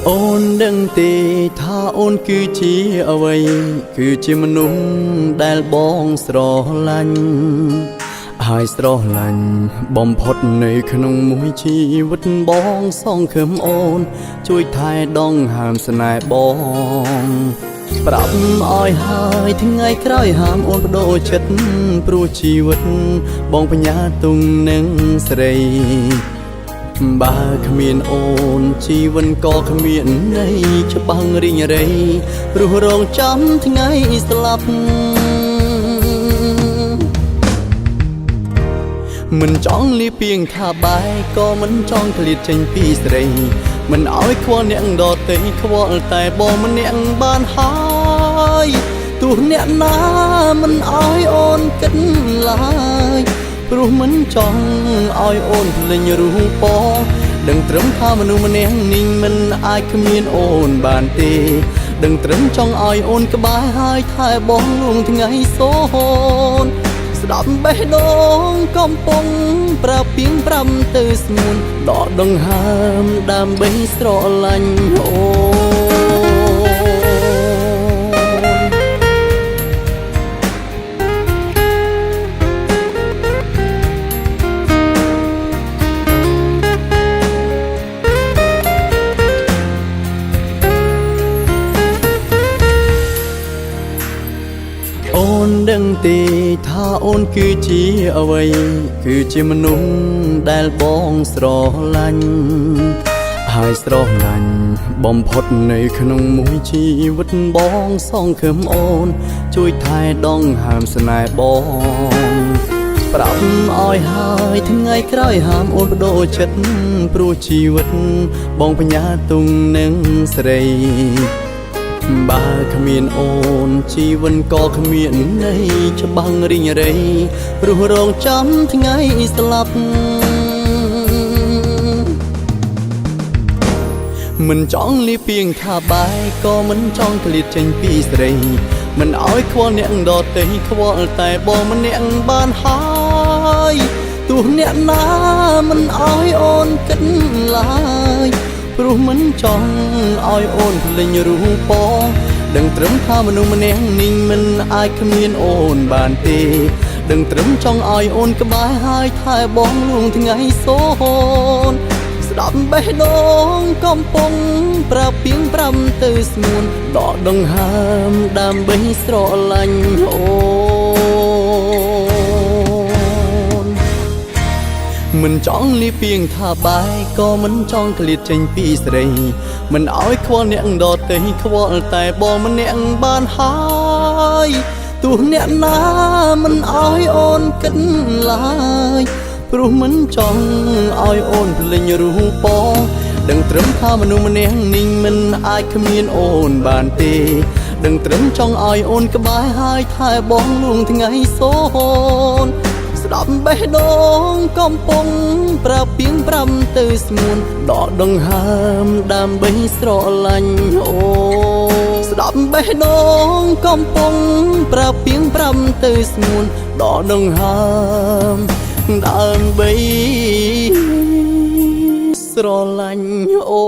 អូនដឹងទេថាអូនគឺជាអ្វីគឺជាមនុស្សដែលបងស្រឡាញ់ហើយស្រឡាញ់បំផុតនៅក្នុងមួយជីវិតបងសងខឹមអូនជួយថែដងហាមស្នេហ៍បងប្រាប់ឲ្យហើយថ្ងៃក្រោយហាមអូនបដូរចិត្តព្រោះជីវិតបងបញ្ញាទុំនឹងស្រីបើគ្មានអូនជីវិតក៏គ្មានន័យច្បាំងរីងរៃព្រោះរងចាំថ្ងៃស្លាប់មិនចង់លីពីងថាបាយក៏មិនចង់ឃ្លាតចេញពីស្រីមិនឲ្យខ្វល់អ្នកដទៃខ្វល់តែបងម្នាក់បានហើយទោះអ្នកណាមិនឲ្យអូនគិតឡើយព្រោះមិនចង់ឲ្យអូនភ្លេចរូបបងដឹងត្រឹមថាមនុស្សម្នាក់នេះមិនអាចគ្មានអូនបានទេដឹងត្រឹមចង់ឲ្យអូនក្បែរហើយថែបងលួងថ្ងៃសូនស្ដាប់បេះដូងកំពុងប្រាប់ពីង5ទៅស្ងួនដកដង្ហើមដើម្បីស្រឡាញ់អូអូនដឹងទេថាអូនគឺជាអ្វីគឺជាមនុស្សដែលបងស្រឡាញ់ហើយស្រឡាញ់បំផុតនៅក្នុងមួយជីវិតបងសងខឹមអូនជួយថែដងហាមស្នេហ៍បងប្រាប់ឲ្យហើយថ្ងៃក្រោយហាមអូនបដូរចិត្តព្រោះជីវិតបងបញ្ញាទុំនឹងស្រីបើគ្មានអូនជីវិតក៏គ្មានន័យច្បាំងរីងរៃព្រោះរងចាំថ្ងៃស្លាប់មិនចង់លីពីងថាបាយក៏មិនចង់ឃ្លាតចេញពីស្រីមិនឲ្យខ្វល់អ្នកដទៃខ្វល់តែបងម្នាក់បានហើយទោះអ្នកណាមិនឲ្យអូនគិតឡើយព្រោះមិនចង់ឲ្យអូនភ្លេចរូបបងដឹងត្រឹមថាមនុស្សម្នាក់នេះមិនអាចគ្មានអូនបានទេដឹងត្រឹមចង់ឲ្យអូនក្បែរហើយថែបងលួងថ្ងៃសូនស្ដាប់បេះដូងកំពុងប្រាប់ពីង5ទៅស្ងួនដកដង្ហើមដើម្បីស្រឡាញ់អូមិនចង់លីពីងថាបាយក៏មិនចង់ឃ្លាតចេញពីស្រីមិនឲ្យខ្វល់អ្នកដទៃខ្វល់តែបងម្នាក់បានហើយទោះអ្នកណាមិនឲ្យអូនគិតឡើយព្រោះមិនចង់ឲ្យអូនភ្លេចរូបបងដឹងត្រឹមថាមនុស្សម្នាក់នេះមិនអាចគ្មានអូនបានទេដឹងត្រឹមចង់ឲ្យអូនក្បែរហើយថែបងលួងថ្ងៃសូនស្ដាប់បេះដូងកំពុងប្រាប់ពីង5ទៅស្ងួនដកដង្ហើមដើម្បីស្រឡាញ់អូស្ដាប់បេះដូងកំពុងប្រាប់ពីង5ទៅស្ងួនដកដង្ហើមដើម្បីស្រឡាញ់អូ